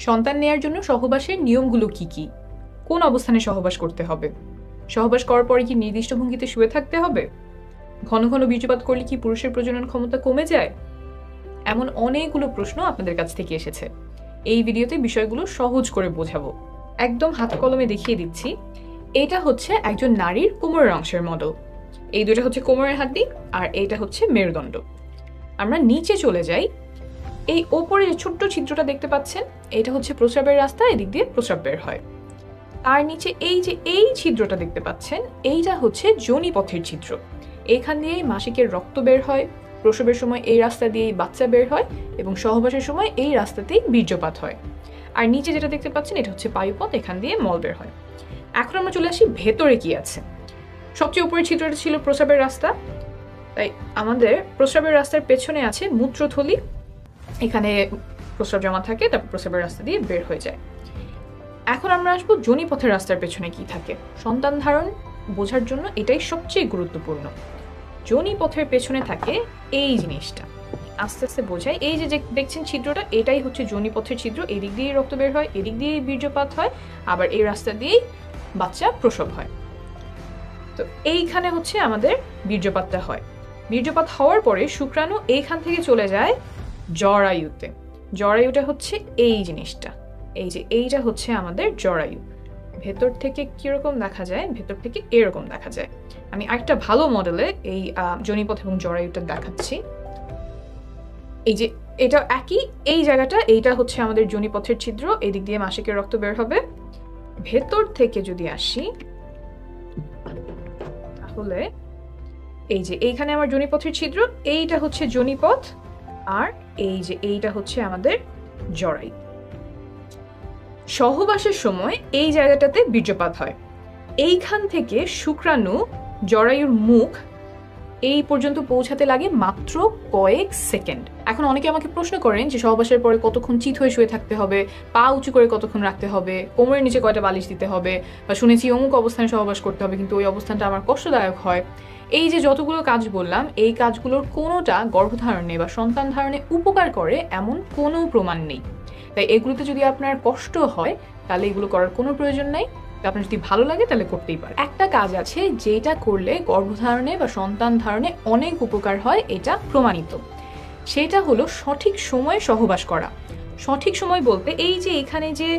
সন্তান নেয়ার জন্য সহবাসের নিয়মগুলো কি কি? কোন অবস্থানে সহবাস করতে হবে? সহবাস করার পরে কি নির্দিষ্ট ভঙ্গিতে শুয়ে থাকতে হবে? ঘন ঘন বীর্যপাত করলে কি পুরুষের প্রজনন ক্ষমতা কমে যায়? এমন অনেকগুলো প্রশ্ন আপনাদের কাছ থেকে এসেছে। এই ভিডিওতে বিষয়গুলো সহজ করে বোঝাবো, একদম হাতে কলমে দেখিয়ে দিচ্ছি। এটা হচ্ছে একজন নারীর কোমরের অংশের মডেল। এই দুটো হচ্ছে কোমরের হাড্ডি আর এইটা হচ্ছে মেরুদণ্ড। আমরা নিচে চলে যাই। এই ওপরে যে ছোট্ট ছিদ্রটা দেখতে পাচ্ছেন, এটা হচ্ছে প্রস্রাবের রাস্তা, এদিক দিয়ে প্রস্রাব বের হয়। তার নিচে এই যে এই ছিদ্রটা দেখতে পাচ্ছেন, এইটা হচ্ছে যোনিপথের ছিদ্র। এইখান দিয়েই মাসিকের রক্ত বের হয়, প্রসবের সময় এই রাস্তা দিয়েই বাচ্চা বের হয় এবং সহবাসের সময় এই রাস্তাতেই বীর্যপাত হয়। আর নিচে যেটা দেখতে পাচ্ছেন, এটা হচ্ছে বায়ুপথ, এখান দিয়ে মল বের হয়। এখন আমরা চলে আসি ভেতরে কি আছে। সবচেয়ে উপরের ছিদ্রটা ছিল প্রস্রাবের রাস্তা, তাই আমাদের প্রস্রাবের রাস্তার পেছনে আছে মূত্রথলি। এখানে প্রস্রাব জমা থাকে, তারপর প্রস্রাবের রাস্তা দিয়ে বের হয়ে যায়। এখন আমরা আসবো যোনিপথের রাস্তার পেছনে কি থাকে। সন্তান ধারণ বোঝার জন্য এটাই সবচেয়ে গুরুত্বপূর্ণ। যোনিপথের পেছনে থাকে এই জিনিসটা, আস্তে আস্তে বোঝায়। এই যে দেখছেন ছিদ্রটা, এটাই হচ্ছে যোনিপথের ছিদ্র। এদিক দিয়ে রক্ত বের হয়, এদিক দিয়ে বীর্যপাত হয়, আবার এই রাস্তা দিয়েই বাচ্চা প্রসব হয়। তো এইখানে হচ্ছে আমাদের বীর্যপাতটা হয়। বীর্যপাত হওয়ার পরে শুক্রাণু এইখান থেকে চলে যায় জরায়ুতে। জরায়ুটা হচ্ছে এই জিনিসটা, এই যে এইটা হচ্ছে আমাদের জরায়ু। ভেতর থেকে কিরকম দেখা যায়? ভেতর থেকে এরকম দেখা যায়। আমি আরেকটা ভালো মডেলে এই যোনিপথ এবং জরায়ুটা দেখাচ্ছি। এই যে এটা একই, এই জায়গাটা, এইটা হচ্ছে আমাদের যোনিপথের ছিদ্র, এদিক দিয়ে মাসিকের রক্ত বের হবে। ভেতর থেকে যদি আসি, তাহলে এই যে এইখানে আমার যোনিপথের ছিদ্র, এইটা হচ্ছে যোনিপথ, আর এই যে এইটা হচ্ছে আমাদের জরায়ু। সহবাসের সময় এই জায়গাটাতে বীর্যপাত হয়। এইখান থেকে শুক্রাণু জরায়ুর মুখ এই পর্যন্ত পৌঁছাতে লাগে মাত্র কয়েক সেকেন্ড। এখন অনেকে আমাকে প্রশ্ন করেন যে সহবাসের পরে কতক্ষণ চিত হয়ে শুয়ে থাকতে হবে, পা উঁচু করে কতক্ষণ রাখতে হবে, কোমরের নিচে কয়টা বালিশ দিতে হবে, বা শুনেছি অমুক অবস্থানে সহবাস করতে হবে, কিন্তু ওই অবস্থানটা আমার কষ্টদায়ক হয়। এই যে যতগুলো কাজ বললাম, এই কাজগুলোর কোনোটা গর্ভধারণে বা সন্তান ধারণে উপকার করে এমন কোনো প্রমাণ নেই। তাই এগুলোতে যদি আপনার কষ্ট হয়, তাহলে এগুলো করার কোনো প্রয়োজন নাই। আপনার যদি ভালো লাগে তাহলে করতেই পারে। একটা কাজ আছে যেটা করলে গর্ভধারণে বা সন্তান ধারণে অনেক উপকার হয়, এটা প্রমাণিত। সেটা হলো সঠিক সময়ে সহবাস করা। সঠিক সময় বলতে এই যে এখানে যে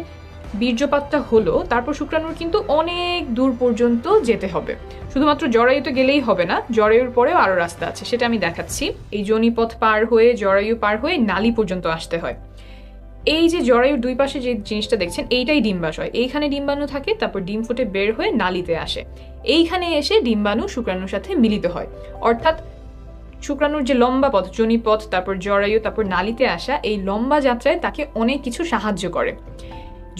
বীর্যপাতটা হলো, তারপর শুক্রাণুর কিন্তু অনেক দূর পর্যন্ত যেতে হবে। শুধুমাত্র জরায়ুতে গেলেই হবে না, জরায়ুর পরেও আরো রাস্তা আছে, সেটা আমি দেখাচ্ছি। এই যোনিপথ পার হয়ে, জরায়ু পার হয়ে নালী পর্যন্ত আসতে হয়। এই যে জরায়ুর দুই পাশে যে জিনিসটা দেখছেন, এইটাই ডিম্বাশয়। এইখানে ডিম্বাণু থাকে, তারপর ডিম ফুটে বের হয়ে নালীতে আসে। এইখানে এসে ডিম্বাণু শুক্রাণুর সাথে মিলিত হয়। অর্থাৎ শুক্রাণুর যে লম্বা পথ, যোনিপথ, তারপর জরায়ু, তারপর নালীতে আসা, এই লম্বা যাত্রায় তাকে অনেক কিছু সাহায্য করে।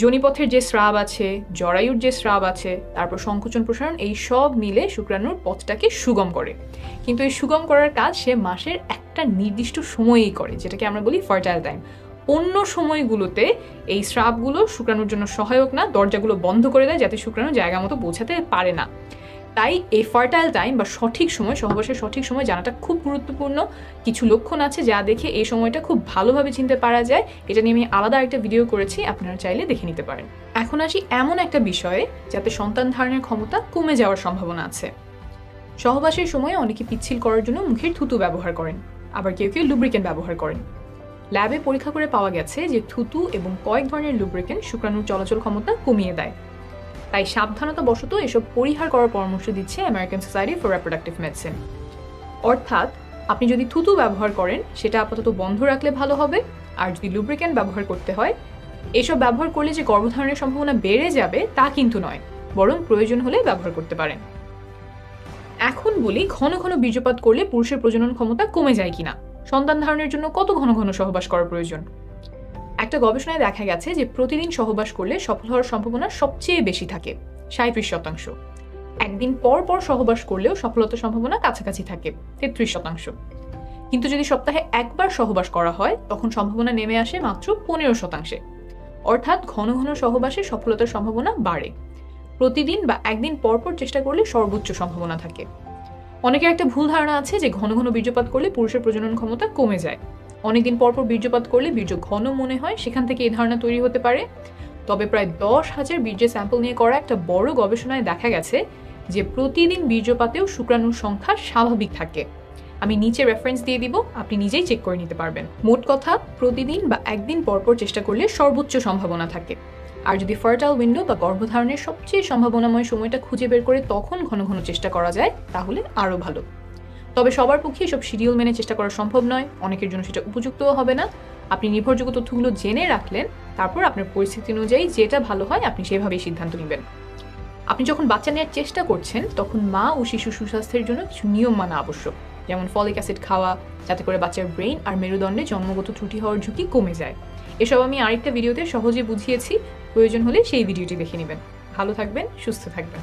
যোনিপথের যে স্রাব আছে, জরায়ুর যে স্রাব আছে, তারপর সংকোচন প্রসারণ, এই সব মিলে শুক্রাণুর পথটাকে সুগম করে। কিন্তু এই সুগম করার কাজ সে মাসের একটা নির্দিষ্ট সময়েই করে, যেটাকে আমরা বলি ফার্টাইল টাইম। অন্য সময়গুলোতে এই স্রাবগুলো শুক্রাণুর জন্য সহায়ক না, দরজাগুলো বন্ধ করে দেয় যাতে শুক্রাণু জায়গা মতো পৌঁছাতে পারে না। তাই এই ফার্টাইল টাইম বা সঠিক সময়, সহবাসের সঠিক সময় জানাটা খুব গুরুত্বপূর্ণ। কিছু লক্ষণ আছে যা দেখে এই সময়টা খুব ভালোভাবে চিনতে পারা যায়। এটা নিয়ে আমি আলাদা একটা ভিডিও করেছি, আপনারা চাইলে দেখে নিতে পারেন। এখন আসি এমন একটা বিষয়ে যাতে সন্তান ধারণের ক্ষমতা কমে যাওয়ার সম্ভাবনা আছে। সহবাসের সময় অনেকে পিচ্ছিল করার জন্য মুখের থুতু ব্যবহার করেন, আবার কেউ কেউ লুব্রিকেন্ট ব্যবহার করেন। ল্যাবে পরীক্ষা করে পাওয়া গেছে যে থুতু এবং কয়েক ধরনের লুব্রিকেন্ট শুক্রাণুর চলাচল ক্ষমতা কমিয়ে দেয়। তাই সাবধানতা বশত এসব পরিহার করার পরামর্শ দিচ্ছে American society for reproductive medicine. অর্থাৎ আপনি যদি থুতু ব্যবহার করেন, সেটা আপাতত বন্ধ রাখলে ভালো হবে। আর যদি লুব্রিকেন্ট ব্যবহার করতে হয়, এসব ব্যবহার করলে যে গর্ভধারণের সম্ভাবনা বেড়ে যাবে তা কিন্তু নয়, বরং প্রয়োজন হলে ব্যবহার করতে পারেন। এখন বলি, ঘন ঘন বীর্যপাত করলে পুরুষের প্রজনন ক্ষমতা কমে যায় কিনা, সন্তান ধারণের জন্য কত ঘন ঘন সহবাস করা প্রয়োজন। একটা গবেষণায় দেখা গেছে যে প্রতিদিন সহবাস করলে সফল হওয়ার সম্ভাবনা সবচেয়ে বেশি থাকে, 37%। একদিন পর পর সহবাস করলেও সফলতার সম্ভাবনা কাছাকাছি থাকে, 33%। কিন্তু যদি সপ্তাহে একবার সহবাস করা হয়, তখন সম্ভাবনা নেমে আসে মাত্র 15%। অর্থাৎ ঘন ঘন সহবাসে সফলতার সম্ভাবনা বাড়ে। প্রতিদিন বা একদিন পর পর চেষ্টা করলে সর্বোচ্চ সম্ভাবনা থাকে। অনেকের একটা ভুল ধারণা আছে যে ঘন ঘন বীর্যপাত করলে পুরুষের প্রজনন ক্ষমতা কমে যায়। অনেকদিন পরপর বীর্যপাত করলে বীর্য ঘন মনে হয়, সেখান থেকে এই ধারণা তৈরি হতে পারে। তবে প্রায় 10,000 বীর্যের স্যাম্পল নিয়ে করা একটা বড় গবেষণায় দেখা গেছে যে প্রতিদিন বীর্যপাতেও শুক্রাণুর সংখ্যা স্বাভাবিক থাকে। আমি নিচে রেফারেন্স দিয়ে দিব, আপনি নিজেই চেক করে নিতে পারবেন। মোট কথা, প্রতিদিন বা একদিন পরপর চেষ্টা করলে সর্বোচ্চ সম্ভাবনা থাকে। আর যদি ফার্টাইল উইন্ডো বা গর্ভধারণের সবচেয়ে সম্ভাবনাময় সময়টা খুঁজে বের করে তখন ঘন ঘন চেষ্টা করা যায়, তাহলে আরও ভালো। তবে সবার পক্ষে এসব শিডিউল মেনে চেষ্টা করা সম্ভব নয়, অনেকের জন্য সেটা উপযুক্তও হবে না। আপনি নির্ভরযোগ্য তথ্যগুলো জেনে রাখলেন, তারপর আপনার পরিস্থিতি অনুযায়ী যেটা ভালো হয় আপনি সেভাবেই সিদ্ধান্ত নেবেন। আপনি যখন বাচ্চা নেওয়ার চেষ্টা করছেন, তখন মা ও শিশু সুস্বাস্থ্যের জন্য কিছু নিয়ম মানা আবশ্যক, যেমন ফলিক অ্যাসিড খাওয়া, যাতে করে বাচ্চার ব্রেইন আর মেরুদণ্ডে জন্মগত ত্রুটি হওয়ার ঝুঁকি কমে যায়। এসব আমি আরেকটা ভিডিওতে সহজে বুঝিয়েছি, প্রয়োজন হলে সেই ভিডিওটি দেখে নেবেন। ভালো থাকবেন, সুস্থ থাকবেন।